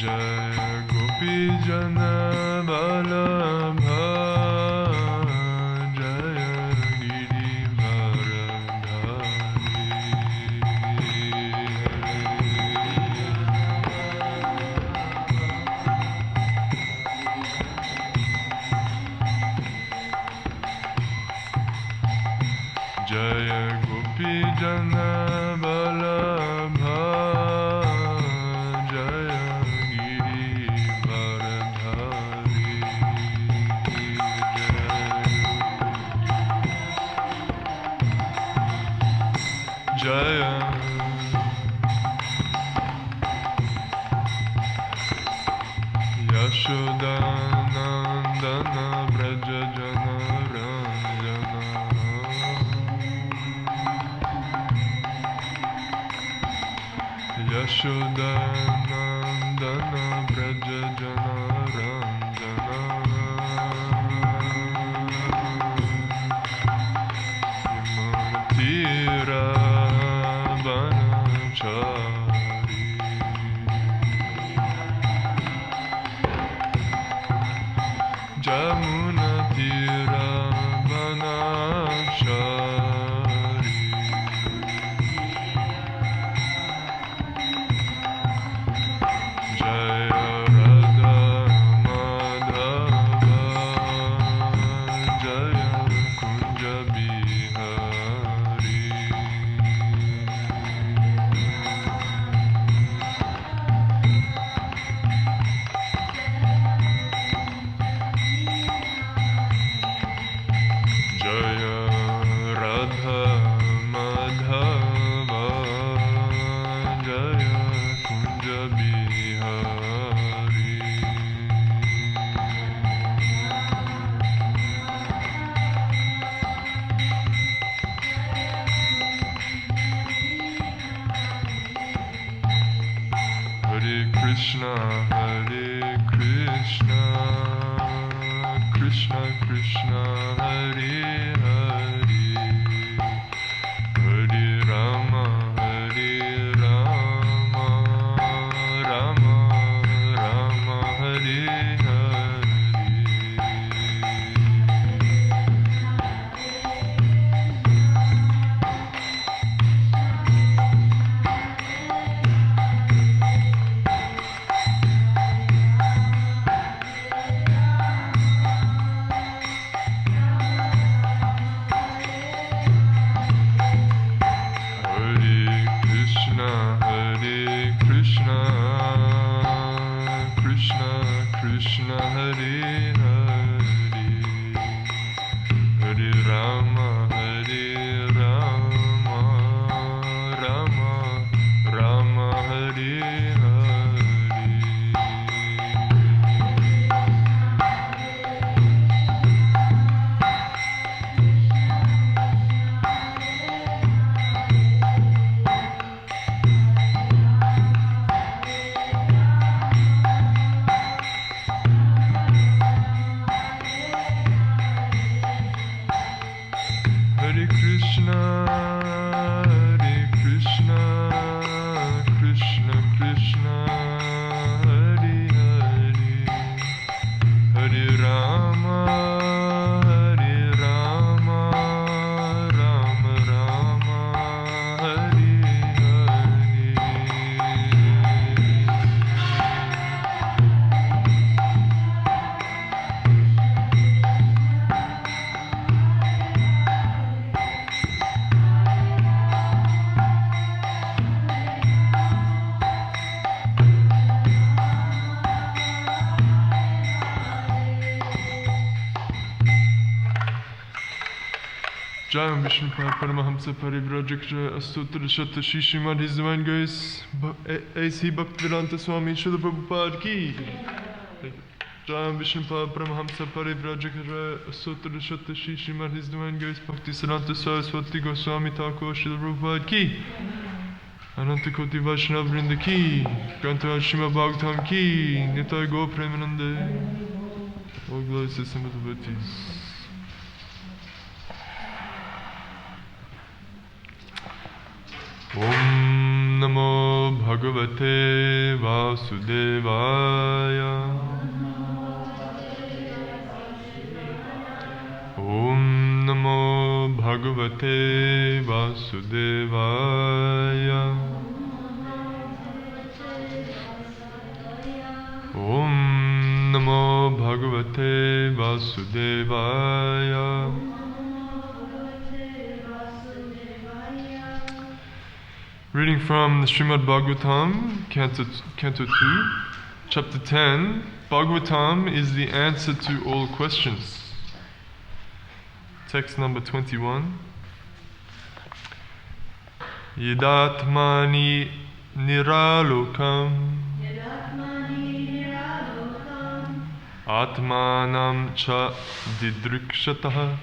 Jaya Gopi Jana Vallabha Jaya Jaya Gopi Jana Vallabha Jaya Giridharadhari Jaya Yashodanandana Braja Jana Ranjana Yashodanandana Braja Jana Ranjana Yamunatira Vanachari Jamunatira Vanachari Jaya Radha Madhava Jaya Kunja Bihari Jaya Radha Madhava Jaya Kunja Bihari Hare Krishna Krishna Krishna Hare Hare Hare Rama Rama Rama Hare Hare Krishna Krishna Hare Hare Hare Rama Rama Rama Hare Hare Hare Krishna Krishna Krishna Hare Hare Hare Rama Rama Rama Hare Hare Jai Vishnu Paramahamsa Parivrajaka Astutra Shatta Srimad His Divine Grace A.C. Bhaktivedanta Swami Srila Prabhupada Ki Jai Vishnu Paramahamsa Parivrajaka Astutra Shatta Srimad His Divine Grace Bhaktivedanta Saraswati Goswami Thakur Srila Prabhupada Ki Ananta Koti Vaishnava Vrinda Ki Grantaraj Srimad Bhagavatam Ki Nitai Gaur Premanande All glories to Simple devotees. Om Namo Bhagavate Vasudevaya. Om Namo Bhagavate Vasudevaya. Om Namo Bhagavate Vasudevaya. Reading from the Srimad Bhagavatam, Canto 2, Chapter 10. Bhagavatam is the answer to all questions. Text number 21. Yadatmani niralokam Atmanam cha didrikshataha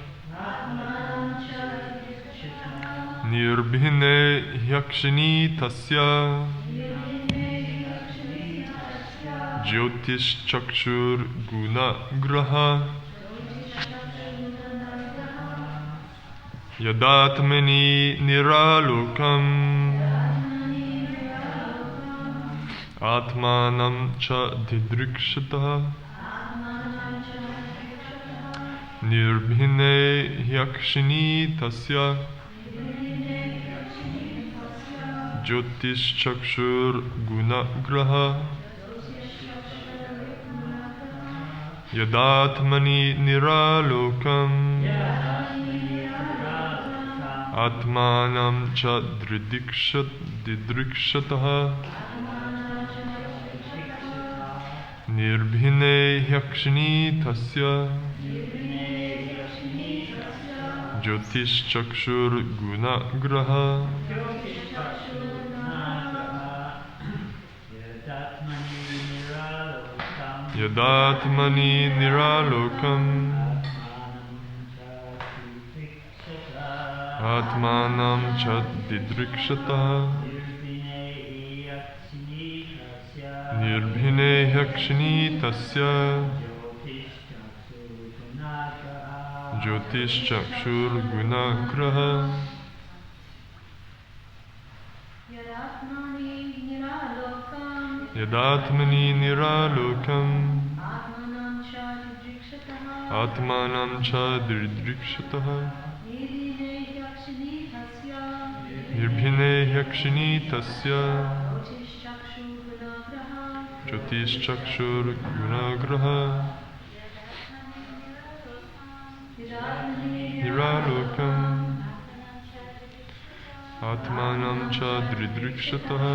Nirbhine yakshini tasya Jyotish chakshur guna graha Yadatmani niralokam Atmanam cha didrikshataha Nirbhine yakshini tasya Jyotish chakshur guna graha Yadatmani niralokam Atmanam cha didrikshataha Nirbhine yakshini tasya Jyotish chakshur guna graha Yadatmani niralokam Atmanam cha didrikshataha Nirbhine yakshini tasya Jyotish chakshur guna graha Yadatmani niralokam Atmanam cha didrikshataha Nirbhine yakshini tasya Jyotish chakshur guna graha Niralokam Atmanam cha didrikshataha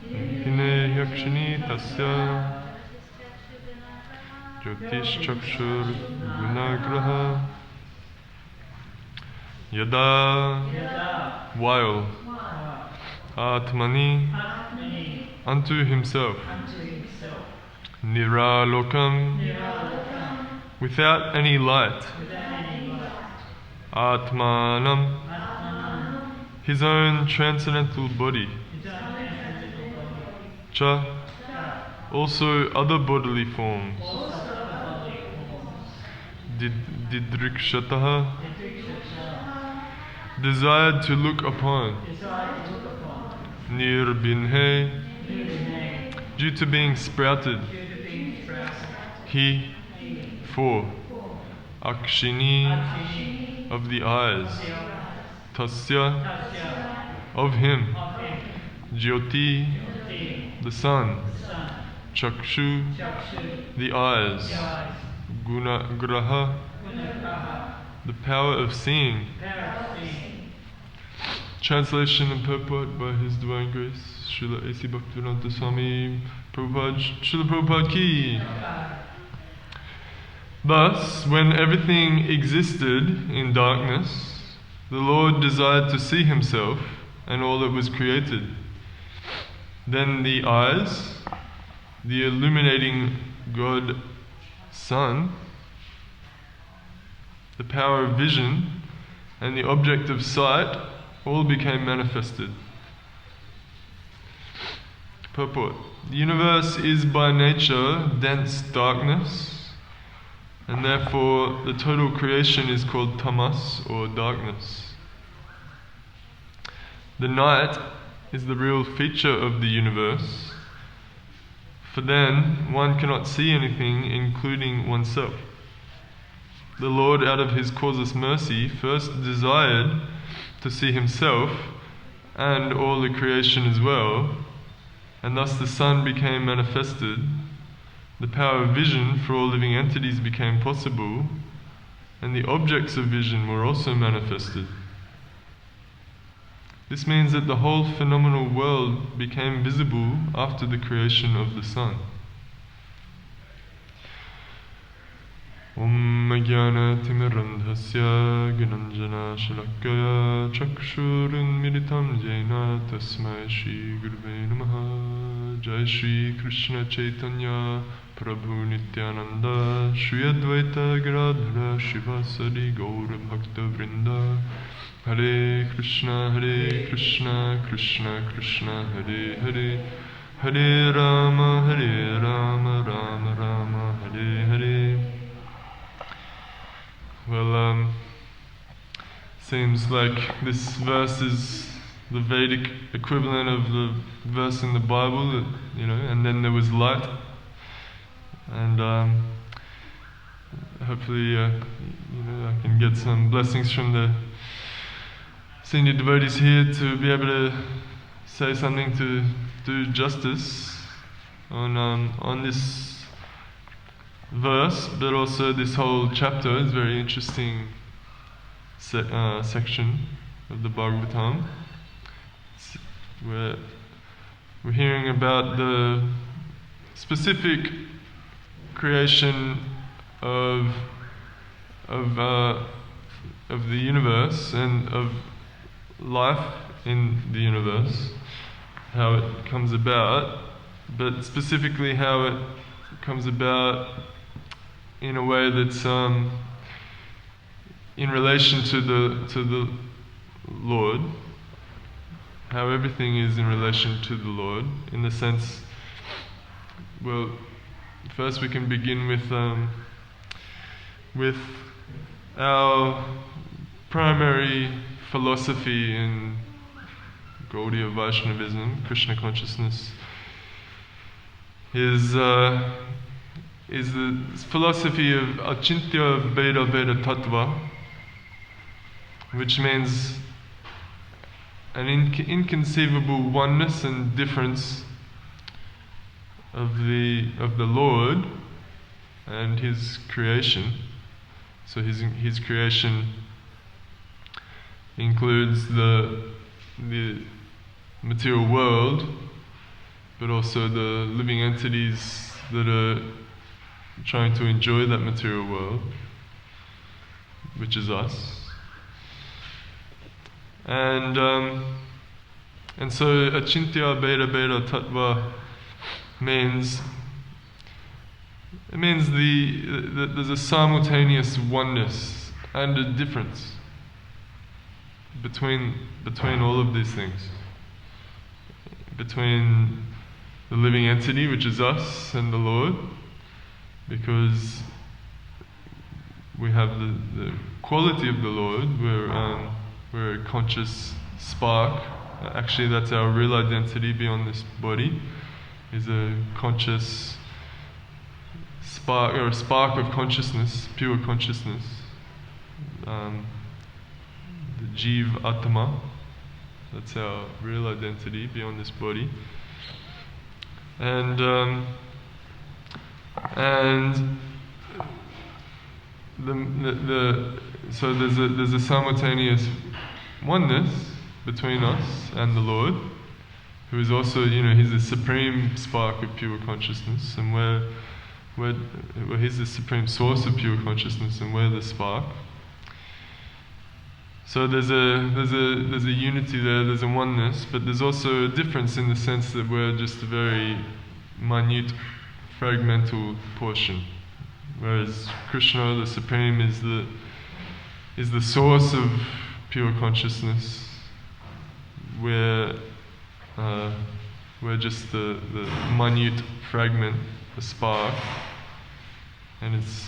Nirbhine yakshini tasya Jyotish chakshur guna graha Yada while Atmani unto himself Niralokam without any light Atmanam his own transcendental body Cha also other bodily forms Didrikshataha desired to look upon Nirbhinhe due to being sprouted He for Akshini of the eyes Tasya of him Jyoti the sun Chakshu the eyes Guna graha the power of seeing. Translation and purport by His Divine Grace Srila A.C. Bhaktivedanta Swami Prabhupada Srila Prabhupada Ki. Thus, when everything existed in darkness, the Lord desired to see Himself and all that was created. Then the eyes, the illuminating God Sun, the power of vision, and the object of sight all became manifested. Purport. The universe is by nature dense darkness, and therefore the total creation is called tamas or darkness. the night is the real feature of the universe, for then one cannot see anything including oneself. The Lord, out of His causeless mercy, first desired to see Himself and all the creation as well, and thus the sun became manifested, the power of vision for all living entities became possible, and the objects of vision were also manifested. This means that the whole phenomenal world became visible after the creation of the sun. Om Jnana Timirandhasya Gnanjana Shalakaya Chakshurun Militam Jena Tasmai Shri Gurve Namaha. Jai Shri Krishna Chaitanya Prabhu Nityananda Shri Advaita Giradhara Shivasari Gaura Bhakta Vrinda. Hare Krishna Krishna Krishna Hare Hare, Hare Rama Rama Rama Hare Hare. Well, seems like this verse is the Vedic equivalent of the verse in the Bible, that, and then there was light. And hopefully, I can get some blessings from the senior devotees here to be able to say something to do justice on this verse, but also this whole chapter is a very interesting section of the Bhagavatam. We're hearing about the specific creation of the universe and of life in the universe, how it comes about, but specifically how it comes about in a way that's in relation to the Lord, how everything is in relation to the Lord, in the sense, well, first we can begin with our primary philosophy in Gaudiya Vaishnavism, Krishna consciousness, is the philosophy of Achintya Veda Veda Tattva, which means an inconceivable oneness and difference of the Lord and His creation. So His creation includes the material world, but also the living entities that are trying to enjoy that material world, which is us. And so Achintya Beda Beda Tattva means that there's a simultaneous oneness and a difference between all of these things, between the living entity, which is us, and the Lord, because we have the quality of the Lord. We're a conscious spark. Actually, that's our real identity beyond this body, is a conscious spark, or a spark of consciousness, pure consciousness. The Jiv Atma, that's our real identity beyond this body. And so there's a simultaneous oneness between us and the Lord, who is also, He's the supreme spark of pure consciousness, and He's the supreme source of pure consciousness, and we're the spark. So there's a unity there, there's a oneness, but there's also a difference in the sense that we're just a very minute, fragmental portion, whereas Krishna, the Supreme, is the source of pure consciousness. We're just the minute fragment, the spark, and it's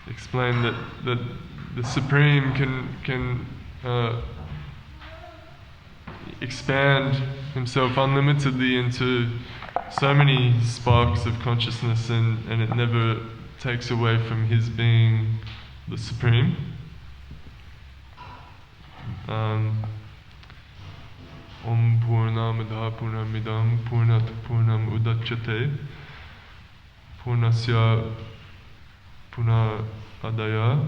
explained that the Supreme can expand himself unlimitedly into so many sparks of consciousness, and it never takes away from his being the Supreme. Om Purnamada Purnamidam Purnat Purnam Udachyate Purnasya Purnadaya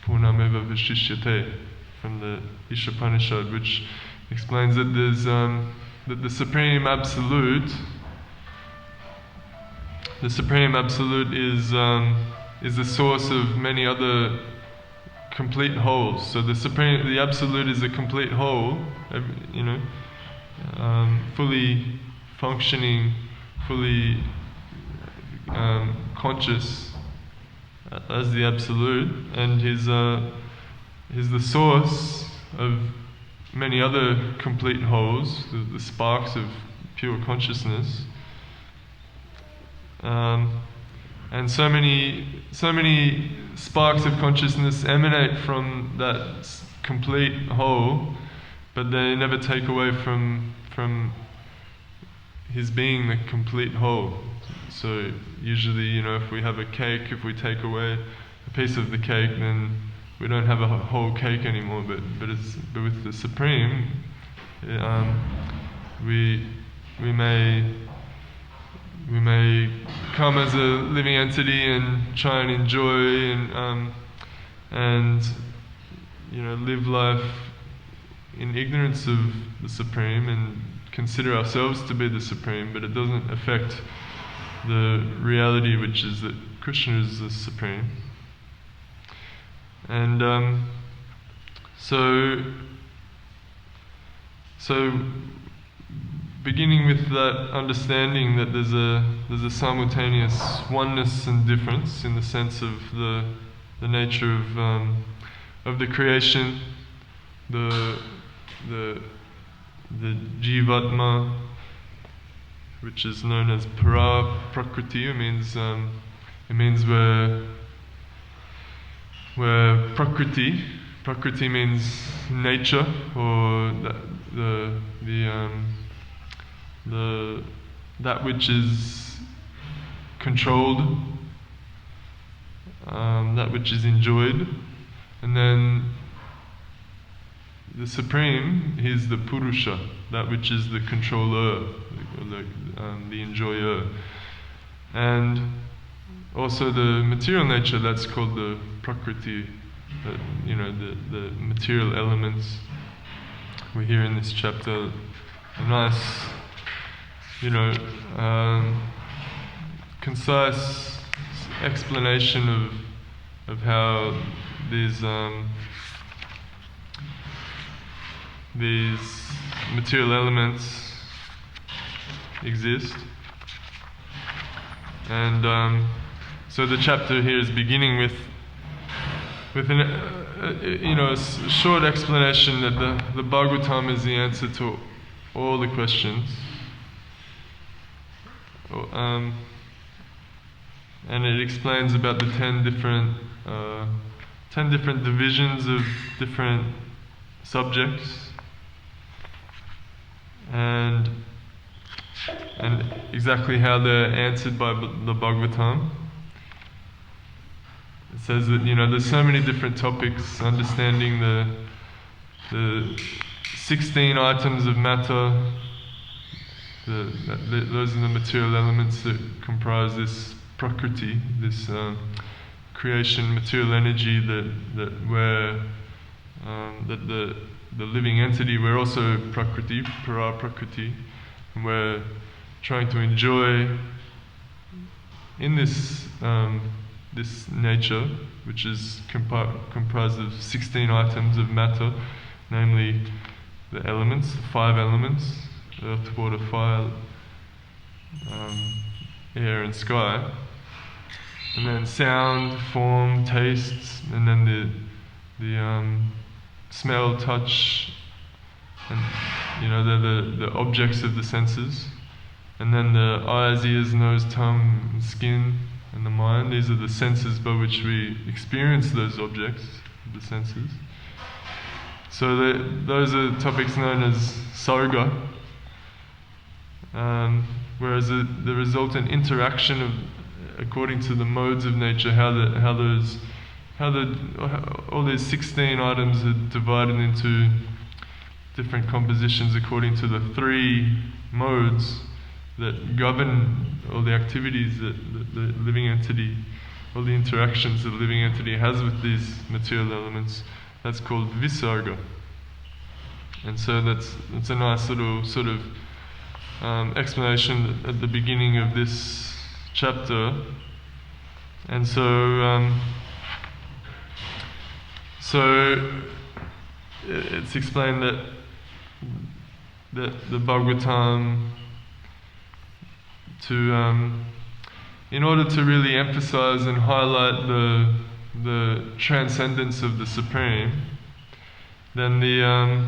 Purnameva Vishishyate, from the Ishopanishad, which explains that there's that the Supreme Absolute is the source of many other complete wholes. So the Absolute is a complete whole, fully functioning, fully conscious as the Absolute, and he's the source of many other complete wholes, the sparks of pure consciousness. And so many sparks of consciousness emanate from that complete whole, but they never take away from his being the complete whole. So usually, if we have a cake, if we take away a piece of the cake, then we don't have a whole cake anymore. But with the Supreme, we may come as a living entity and try and enjoy and live life in ignorance of the Supreme and consider ourselves to be the Supreme, but it doesn't affect the reality, which is that Krishna is the Supreme. And so beginning with that understanding that there's a simultaneous oneness and difference in the sense of the nature of the creation, the Jivatma, which is known as para prakriti. It means where prakriti means nature, or that which is controlled, that which is enjoyed, and then the Supreme, he is the Purusha, that which is the controller, the enjoyer, and also the material nature, that's called the Prakriti, the material elements. We hear in this chapter a nice, concise explanation of how these material elements exist. And so the chapter here is beginning with a short explanation that the Bhagavatam is the answer to all the questions. And it explains about the 10 different divisions of different subjects, and exactly how they're answered by the Bhagavatam. It says that there's so many different topics, understanding the 16 items of matter. Those are the material elements that comprise this prakriti, this creation, material energy that the living entity, we're also prakriti, para prakriti, and we're trying to enjoy in this nature, which is comprised of 16 items of matter, namely the elements, the 5 elements: earth, water, fire, air and sky, and then sound, form, tastes, and then the smell, touch, and the objects of the senses, and then the eyes, ears, nose, tongue, and skin, and the mind. These are the senses by which we experience those objects of the senses. So those are topics known as sarga, whereas the resultant interaction of, according to the modes of nature, all these 16 items are divided into different compositions according to the 3 modes that govern all the activities that the living entity, all the interactions that the living entity has with these material elements. That's called visarga. And so that's a nice little sort of explanation at the beginning of this chapter. And so it's explained that the Bhagavatam, in order to really emphasize and highlight the transcendence of the Supreme, then the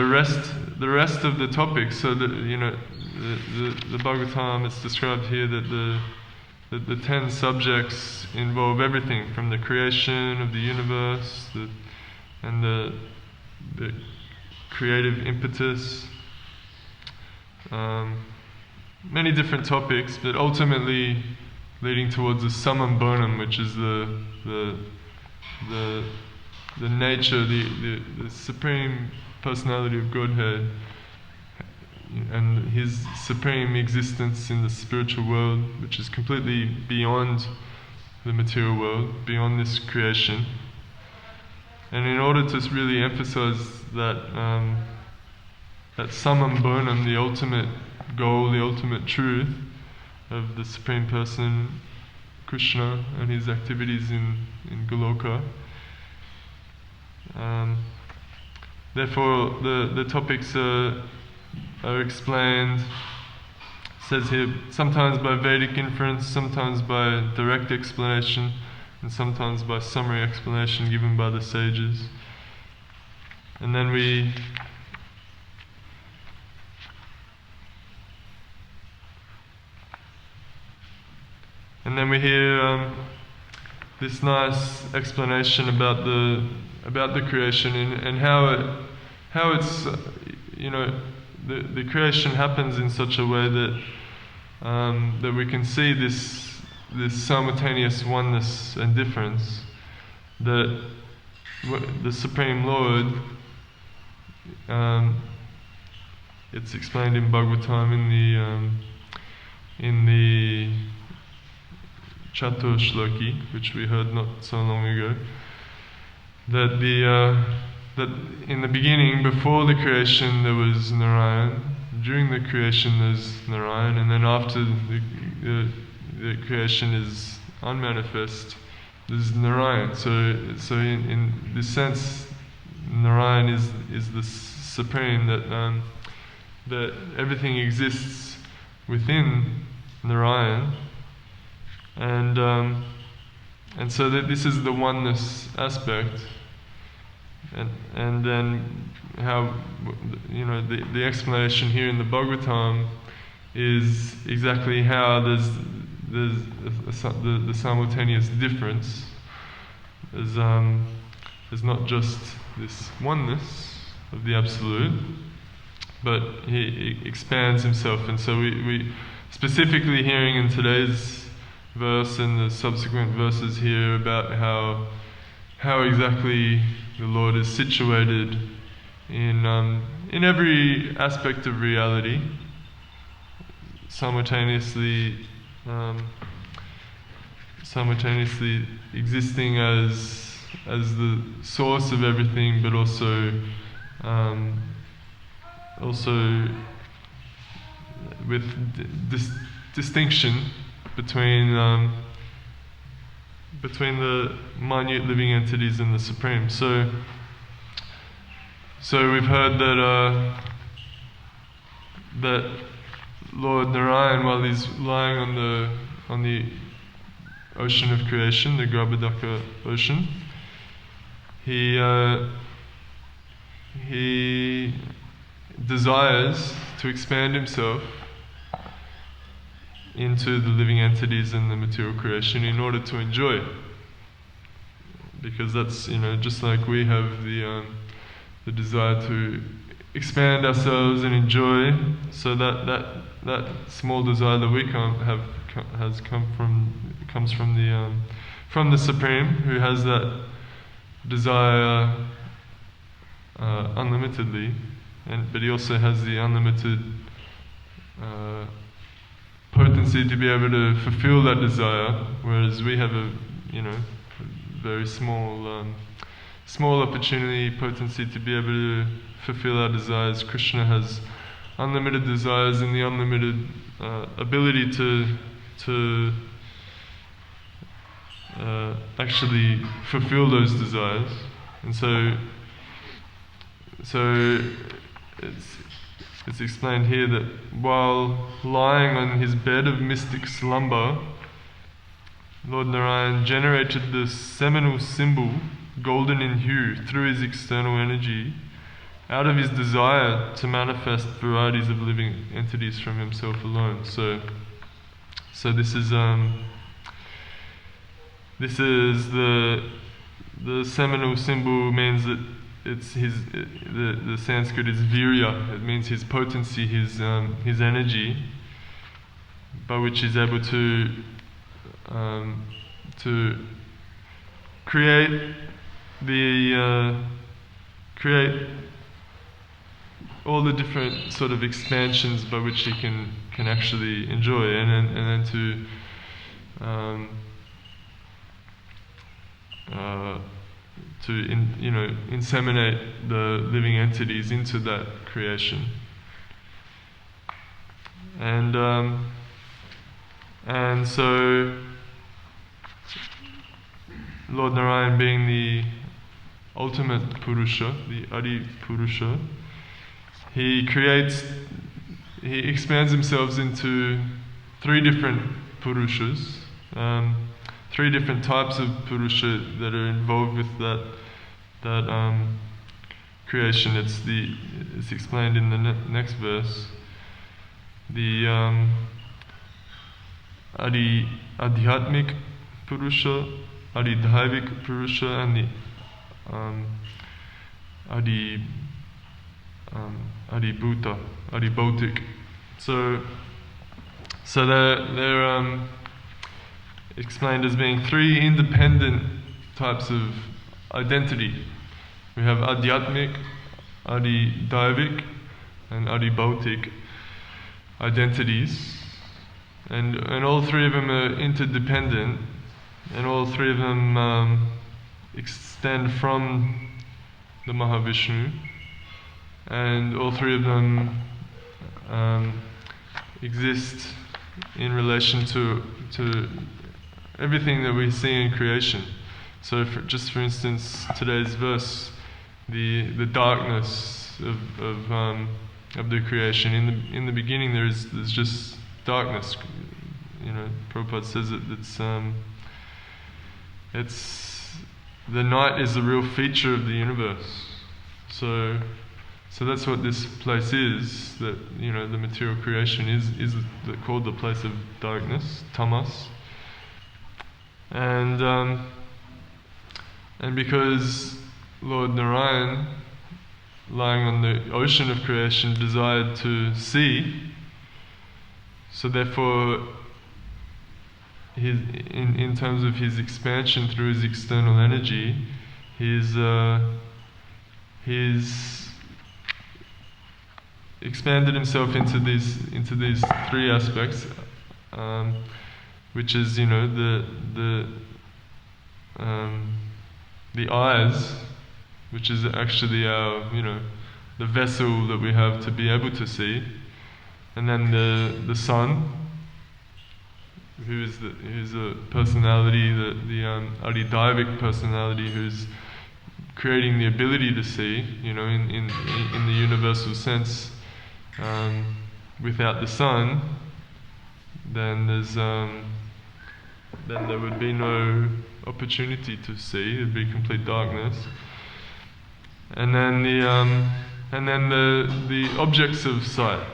rest of the topics. So the Bhagavatam, it's described here that the 10 subjects involve everything from the creation of the universe and the creative impetus, many different topics, but ultimately leading towards the summum bonum, which is the nature, the supreme personality of Godhead, and his supreme existence in the spiritual world, which is completely beyond the material world, beyond this creation. And in order to really emphasize that summum bonum, the ultimate goal, the ultimate truth of the Supreme Person, Krishna, and his activities in Goloka, therefore the topics are explained, says here, sometimes by Vedic inference, sometimes by direct explanation, and sometimes by summary explanation given by the sages. And then we hear this nice explanation about the creation and how it's the creation happens in such a way that we can see this simultaneous oneness and difference, that the Supreme Lord, it's explained in Bhagavatam in the Chatur Shloki, which we heard not so long ago, that that in the beginning, before the creation, there was Narayan. During the creation, there's Narayan, and then after the creation is unmanifest, there's Narayan. So in this sense, Narayan is the supreme, that everything exists within Narayan, and so that this is the oneness aspect. And then how the explanation here in the Bhagavatam is exactly how there's the simultaneous difference. There's not just this oneness of the Absolute, but he expands himself. And so we specifically hearing in today's verse and the subsequent verses here about how exactly the Lord is situated in every aspect of reality, simultaneously existing as the source of everything, but also with distinction between the minute living entities and the Supreme. So we've heard that Lord Narayan, while he's lying on the ocean of creation, the Garbhodaka ocean, he desires to expand himself into the living entities and the material creation in order to enjoy because that's, just like we have the desire to expand ourselves and enjoy. So that small desire that we comes from the Supreme, who has that desire unlimitedly, but he also has the unlimited potency to be able to fulfill that desire, whereas we have a very small opportunity, potency to be able to fulfill our desires. Krishna has unlimited desires and the unlimited ability to actually fulfill those desires. And so it's explained here that while lying on his bed of mystic slumber, Lord Narayan generated the seminal symbol, golden in hue, through his external energy, out of his desire to manifest varieties of living entities from himself alone. So this is the seminal symbol means that it's the Sanskrit is virya. It means his potency, his energy, by which he's able to create all the different sort of expansions by which he can actually enjoy, and then to inseminate the living entities into that creation. And so Lord Narayan, being the ultimate Purusha, the Adi Purusha, he expands himself into three different Purushas, three different types of Purusha that are involved with that creation. It's explained in the next verse. The Adhyatmic Purusha, Adidhavik Purusha, and the Adibhutic. So they're explained as being three independent types of identity. We have Adhyatmic, Adidhavik, and Adibhutic identities, and all three of them are interdependent, and all three of them extend from the Mahavishnu, and all three of them exist in relation to everything that we see in creation. So, for instance, today's verse, the darkness of the creation. In the beginning, there's just darkness. Prabhupada says it's the night is the real feature of the universe. So that's what this place is. That the material creation is called the place of darkness, tamas. And because Lord Narayan, lying on the ocean of creation, desired to see, so therefore in terms of his expansion through his external energy, he's expanded himself into these three aspects, which is the eyes, which is actually our the vessel that we have to be able to see, and then the sun, who's a personality, the Adidhavik personality, who's creating the ability to see, in the universal sense. Without the sun, then there would be no opportunity to see. It'd be complete darkness. And then the objects of sight,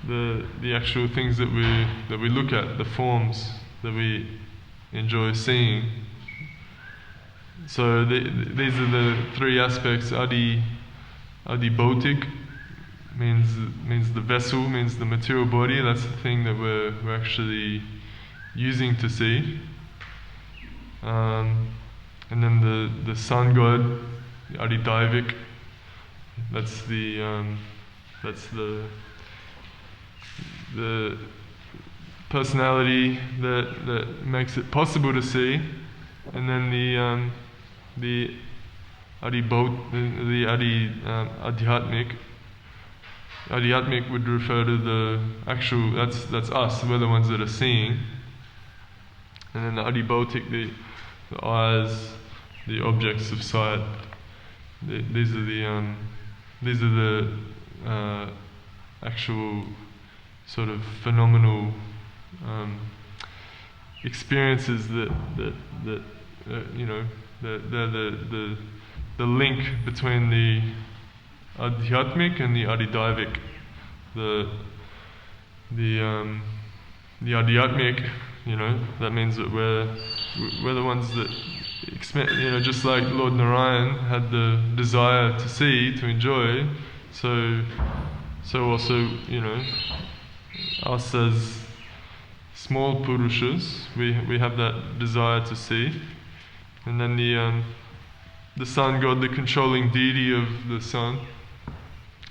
the actual things that we look at, the forms that we enjoy seeing. So these are the three aspects. Adi bautik means the vessel, means the material body. That's the thing that we're actually using to see. And then the sun god, the Adi Daivik. That's the personality that makes it possible to see. And then the adhyatmic. Adhyatmic would refer to the actual, that's us, we're the ones that are seeing. And then the adibautic, the eyes, the objects of sight. These are the actual sort of phenomenal experiences that you know, the link between the adhyatmic and the adidaivik. The adhyatmic, you know, that means that we're the ones that you know, just like Lord Narayan had the desire to see, to enjoy, so also, you know, us as small purushas, we have that desire to see. And then the sun god, the controlling deity of the sun,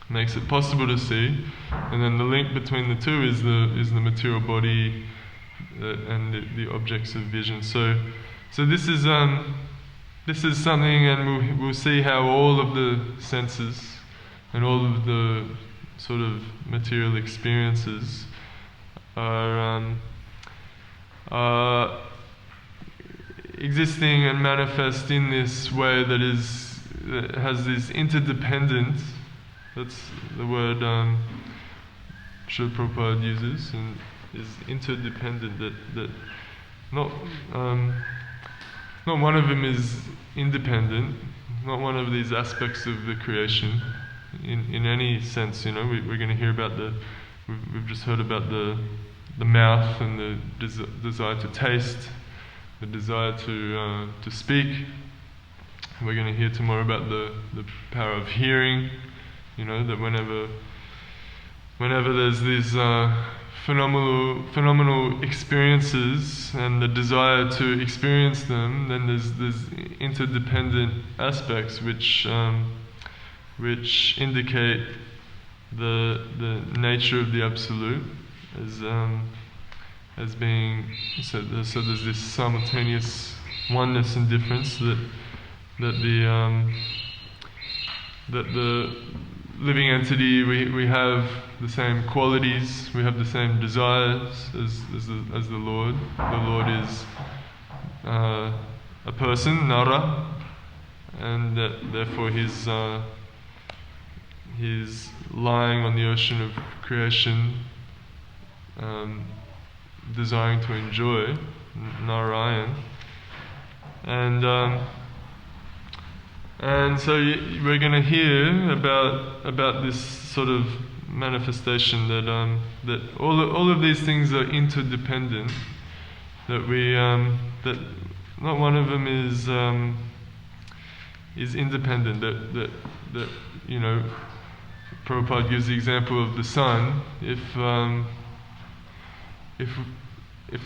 makes it possible to see. And then the link between the two is the material body and the objects of vision. So this is something, and we'll see how all of the senses and all of the sort of material experiences are existing and manifest in this way that has this interdependence. That's the word Srila Prabhupada uses, and is interdependent. That not one of them is independent. Not one of these aspects of the creation, in any sense. You know, we're going to hear about we've just heard about the mouth and the desire to taste, the desire to speak. We're going to hear tomorrow about the power of hearing. You know, that whenever there's these phenomenal experiences and the desire to experience them, then there's interdependent aspects which indicate the nature of the absolute as being, so there's this simultaneous oneness and difference that the living entity, we have the same qualities, we have the same desires as the Lord. The Lord is a person, Nara, and that therefore he's lying on the ocean of creation, desiring to enjoy, Narayan. And so we're going to hear about this sort of manifestation that all of these things are interdependent. That that not one of them is independent. That you know, Prabhupada gives the example of the sun. If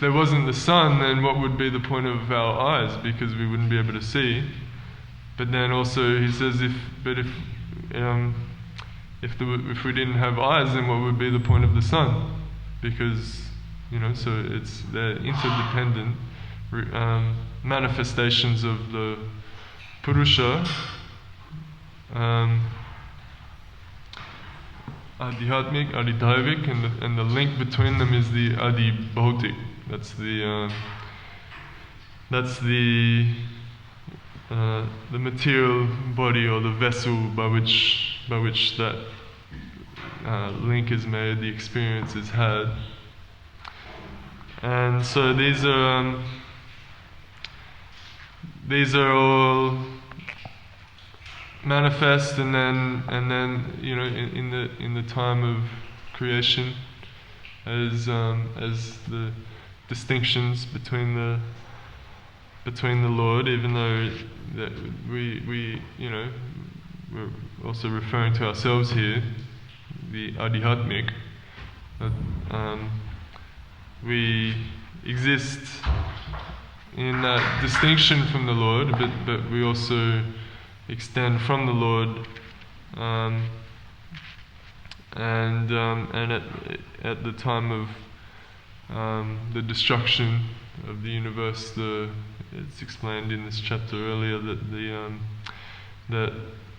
there wasn't the sun, then what would be the point of our eyes? Because we wouldn't be able to see. But then also he says, if we didn't have eyes, then what would be the point of the sun? Because, you know, so they're interdependent manifestations of the Purusha. Adhyatmic, Adidaivik, and the link between them is the Adibhautik. That's the material body, or the vessel by which that link is made, the experience is had. And so these are all manifest, and then you know, in the time of creation, as the distinctions between the Lord, even though that we we're also referring to ourselves here, the Adhyatmic, that we exist in that distinction from the Lord, but we also extend from the Lord, and at the time of the destruction of the universe, it's explained in this chapter earlier that that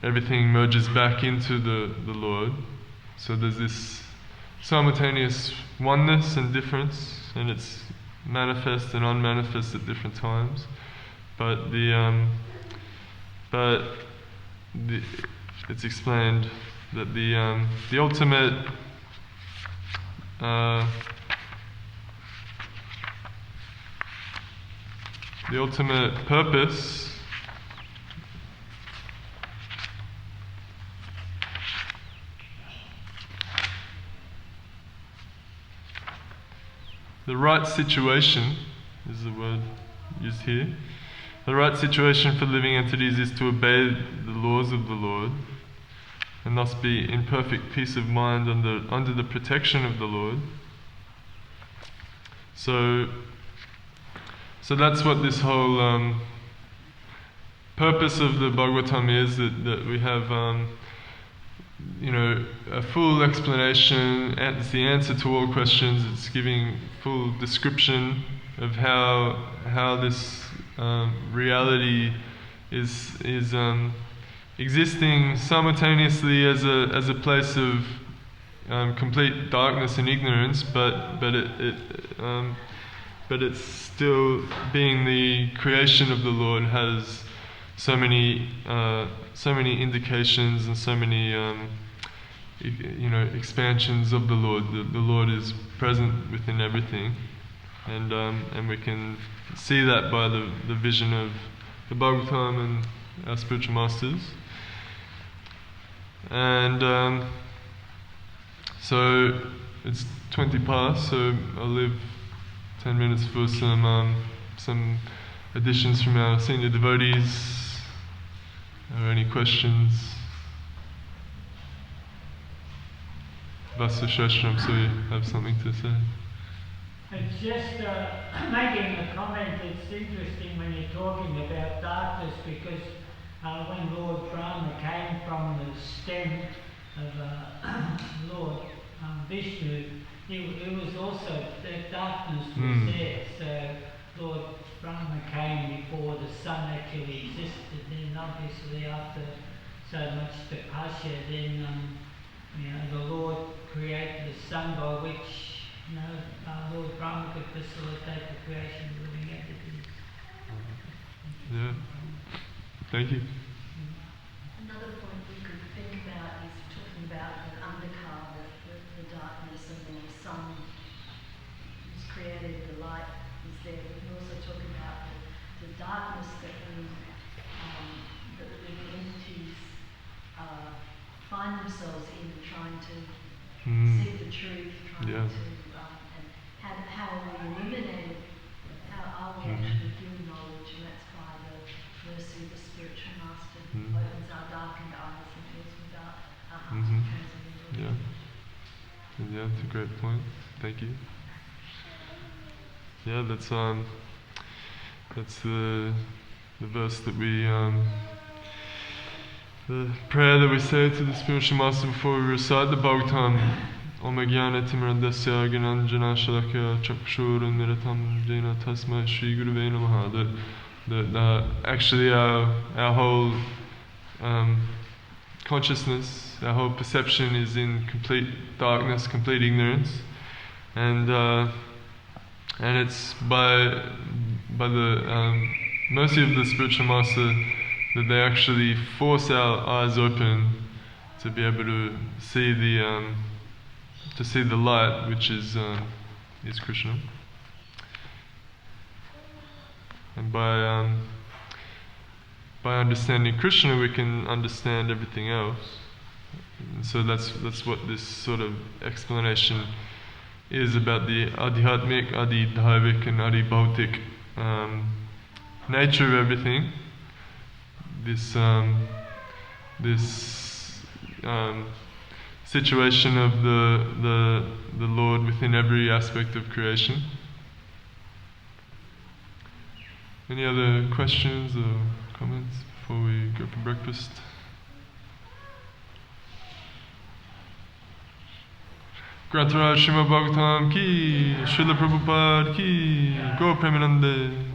everything merges back into the Lord. So there's this simultaneous oneness and difference, and it's manifest and unmanifest at different times. But it's explained that the ultimate purpose the right situation is the word used here. The right situation for living entities is to obey the laws of the Lord and thus be in perfect peace of mind under the protection of the Lord. So that's what this whole purpose of the Bhagavatam is, that we have a full explanation. It's the answer to all questions. It's giving full description of how this reality is existing simultaneously as a place of complete darkness and ignorance, but it's still being the creation of the Lord, has so many indications and so many expansions of the Lord. The Lord is present within everything, and we can see that by the vision of the Bhagavatam and our spiritual masters. And so it's 20 past, so I'll leave 10 minutes for some additions from our senior devotees. Are there any questions? Vasa Shastram, so you have something to say? It's just making a comment. It's interesting when you're talking about darkness, because when Lord Brahma came from the stem of Lord Vishnu, it was also, that darkness was there. So Lord Brahma came before the sun actually existed. Then obviously after so much tapasya, then the Lord created the sun by which Lord Brahma could facilitate the creation of living entities. Yeah. Thank you. Another point we could think about is talking about the undercar, the darkness, and then the sun was created, the light is there. We can also talk about the darkness that the living entities find themselves in, trying to see the truth, trying to and how are we illuminated, how are we actually given knowledge, and that's by the mercy of the spiritual master who opens our darkened eyes and fills with our hearts of transcendental. Yeah, that's a great point. Thank you. Yeah, that's the verse that we the prayer that we say to the spiritual master before we recite the Bhagavatam. Om Jnana Timirandasya Gyananjana Shalakya Chakshurunmiritam Jena Tasma Shri Guruve Namaha. That actually our whole consciousness, our whole perception is in complete darkness, complete ignorance, and it's by the mercy of the spiritual master that they actually force our eyes open to be able to see the light, which is Krishna. And by understanding Krishna, we can understand everything else. And so that's what this sort of explanation is about the adhyatmic, adi-dhaivik and adi-bhautik nature of everything. This situation of the Lord within every aspect of creation. Any other questions or comments before we go for breakfast? Grantaraj Srimad Bhagavatam ki, Srila Prabhupada ki, Go Premanande.